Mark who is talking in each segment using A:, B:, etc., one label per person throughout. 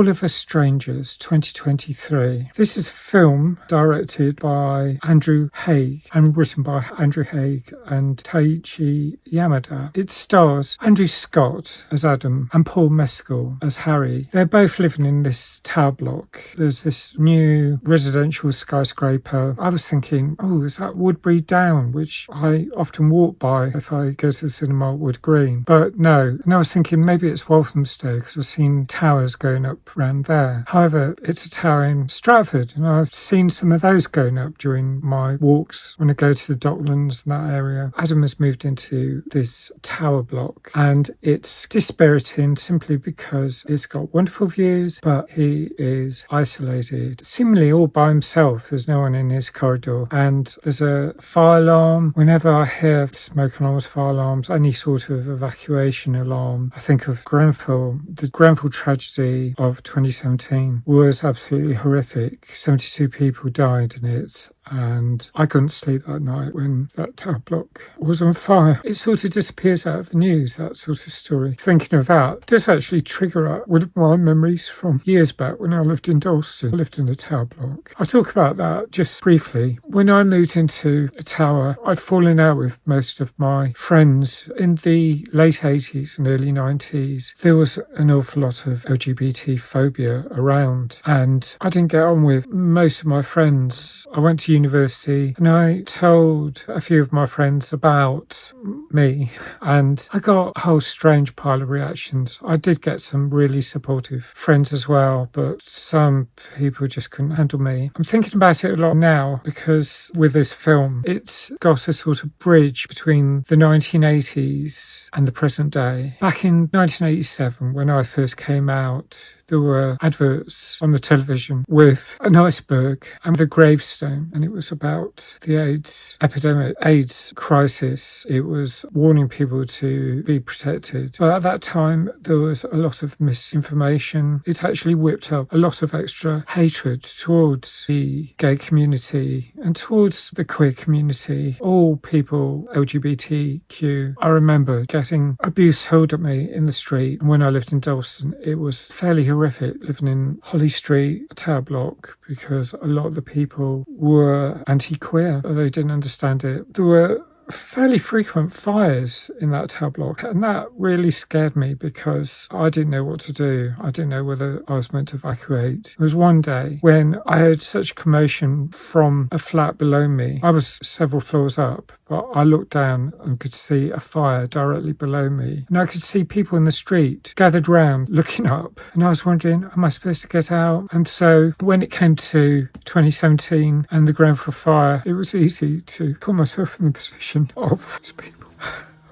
A: All of Us Strangers 2023. This is a film directed by Andrew Haigh and written by Andrew Haigh and Taichi Yamada. It stars Andrew Scott as Adam and Paul Mescal as Harry. They're both living in this tower block. There's this new residential skyscraper. I was thinking, oh, is that Woodbury Down, which I often walk by if I go to the cinema at Wood Green. But no. And I was thinking maybe it's Walthamstow because I've seen towers going up around there. However, it's a tower in Stratford, and I've seen some of those going up during my walks when I go to the Docklands and that area. Adam has moved into this tower block, and it's dispiriting simply because it's got wonderful views, but he is isolated, seemingly all by himself. There's no one in his corridor, and there's a fire alarm. Whenever I hear smoke alarms, fire alarms, any sort of evacuation alarm, I think of Grenfell. The Grenfell tragedy of 2017 was absolutely horrific. 72 people died in it. And I couldn't sleep that night when that tower block was on fire. It sort of disappears out of the news, that sort of story. Thinking of that does actually trigger up one of my memories from years back when I lived in Dalston. I lived in a tower block. I'll talk about that just briefly. When I moved into a tower, I'd fallen out with most of my friends. In the late 80s and early 90s, there was an awful lot of LGBT phobia around, and I didn't get on with most of my friends. I went to university and I told a few of my friends about me, and I got a whole strange pile of reactions. I did get some really supportive friends as well, but some people just couldn't handle me. I'm thinking about it a lot now because with this film, it's got a sort of bridge between the 1980s and the present day. Back in 1987, when I first came out, there were adverts on the television with an iceberg and the gravestone, and it was about the AIDS epidemic, AIDS crisis. It was warning people to be protected. But at that time, there was a lot of misinformation. It actually whipped up a lot of extra hatred towards the gay community and towards the queer community, all people LGBTQ. I remember getting abuse hurled at me in the street. And when I lived in Dalston, it was fairly horrific living in Holly Street, a tower block, because a lot of the people were anti-queer. They didn't understand it. There were fairly frequent fires in that tower block, and that really scared me because I didn't know what to do. I didn't know whether I was meant to evacuate. There was one day when I heard such commotion from a flat below me. I was several floors up, but I looked down and could see a fire directly below me, and I could see people in the street gathered round looking up, and I was wondering, am I supposed to get out? And so when it came to 2017 and the Grenfell fire, it was easy to put myself in the position of those people.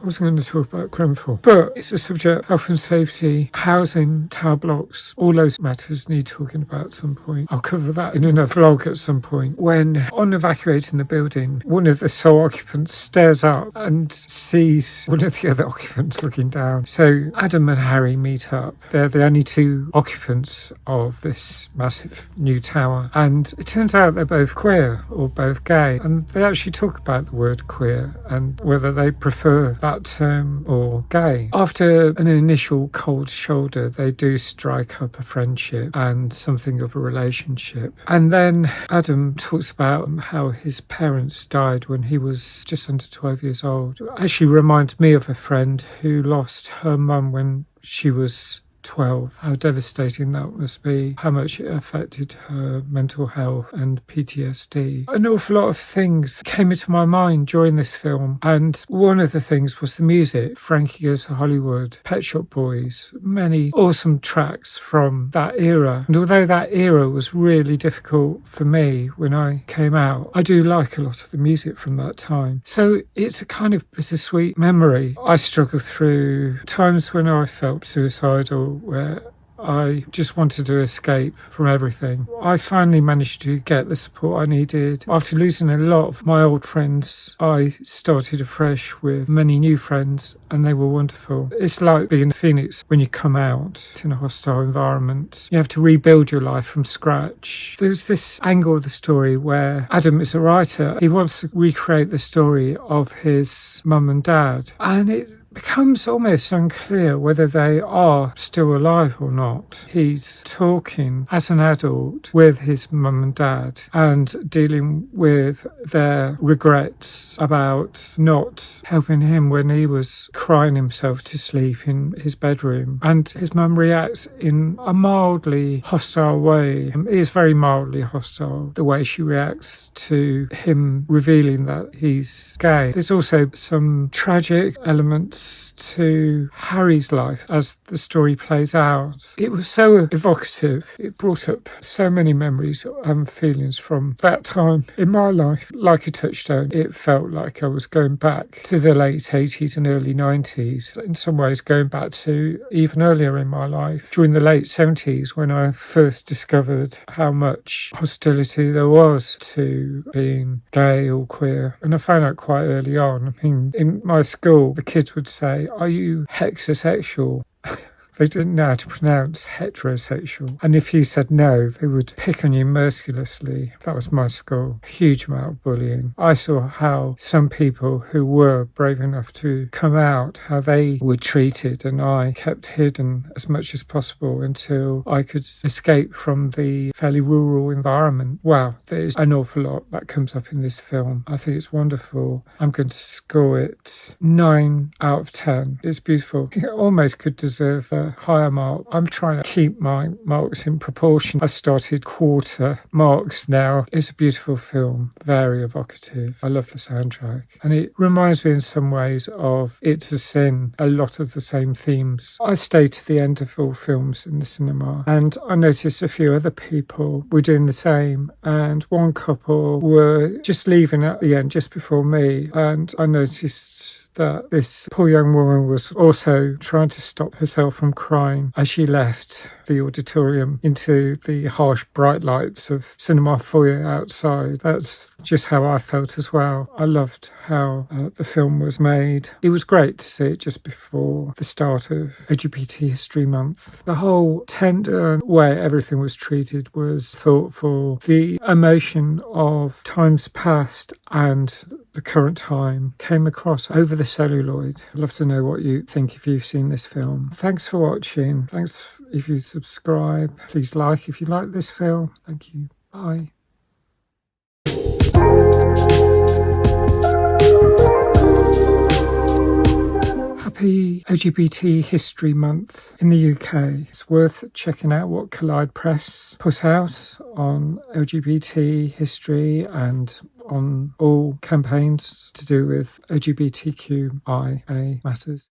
A: I wasn't going to talk about Grenfell, but it's a subject: health and safety, housing, tower blocks, all those matters need talking about at some point. I'll cover that in another vlog at some point. When on evacuating the building, one of the sole occupants stares up and sees one of the other occupants looking down. So Adam and Harry meet up. They're the only two occupants of this massive new tower, and it turns out they're both queer or both gay, and they actually talk about the word queer and whether they prefer that term or gay. After an initial cold shoulder, they do strike up a friendship and something of a relationship. And then Adam talks about how his parents died when he was just under 12 years old. It actually reminds me of a friend who lost her mum when she was 12. How devastating that must be, how much it affected her mental health and PTSD. An awful lot of things came into my mind during this film, and one of the things was the music. Frankie Goes to Hollywood, Pet Shop Boys, many awesome tracks from that era. And although that era was really difficult for me when I came out, I do like a lot of the music from that time. So it's a kind of bittersweet memory. I struggled through times when I felt suicidal, where I just wanted to escape from everything. I finally managed to get the support I needed. After losing a lot of my old friends, I started afresh with many new friends, and they were wonderful. It's like being a phoenix when you come out in a hostile environment. You have to rebuild your life from scratch. There's this angle of the story where Adam is a writer. He wants to recreate the story of his mum and dad, and it becomes almost unclear whether they are still alive or not. He's talking as an adult with his mum and dad and dealing with their regrets about not helping him when he was crying himself to sleep in his bedroom. And his mum reacts in a mildly hostile way. It is very mildly hostile, the way she reacts to him revealing that he's gay. There's also some tragic elements to Harry's life as the story plays out. It was so evocative. It brought up so many memories and feelings from that time in my life. Like a touchstone, it felt like I was going back to the late 80s and early 90s. In some ways, going back to even earlier in my life, during the late 70s, when I first discovered how much hostility there was to being gay or queer. And I found out quite early on. I mean, in my school, the kids would say, "Are you hexasexual?" They didn't know how to pronounce heterosexual. And if you said no, they would pick on you mercilessly. That was my school. Huge amount of bullying. I saw how some people who were brave enough to come out, how they were treated, and I kept hidden as much as possible until I could escape from the fairly rural environment. Wow, there's an awful lot that comes up in this film. I think it's wonderful. I'm going to score it 9 out of 10. It's beautiful. It almost could deserve a higher mark. I'm trying to keep my marks in proportion. I've started quarter marks now. It's a beautiful film, very evocative. I love the soundtrack. And it reminds me in some ways of It's a Sin, a lot of the same themes. I stay to the end of all films in the cinema, and I noticed a few other people were doing the same, and one couple were just leaving at the end just before me, and I noticed that this poor young woman was also trying to stop herself from crying as she left the auditorium into the harsh bright lights of cinema foyer outside. That's just how I felt as well. I loved how the film was made. It was great to see it just before the start of LGBT History Month. The whole tender way everything was treated was thoughtful. The emotion of times past and the current time came across over the celluloid. I'd love to know what you think if you've seen this film. Thanks for watching. Thanks if you subscribe. Please like if you like this film. Thank you. Bye. Happy LGBT History Month in the UK. It's worth checking out what Collide Press put out on LGBT history and on all campaigns to do with LGBTQIA matters.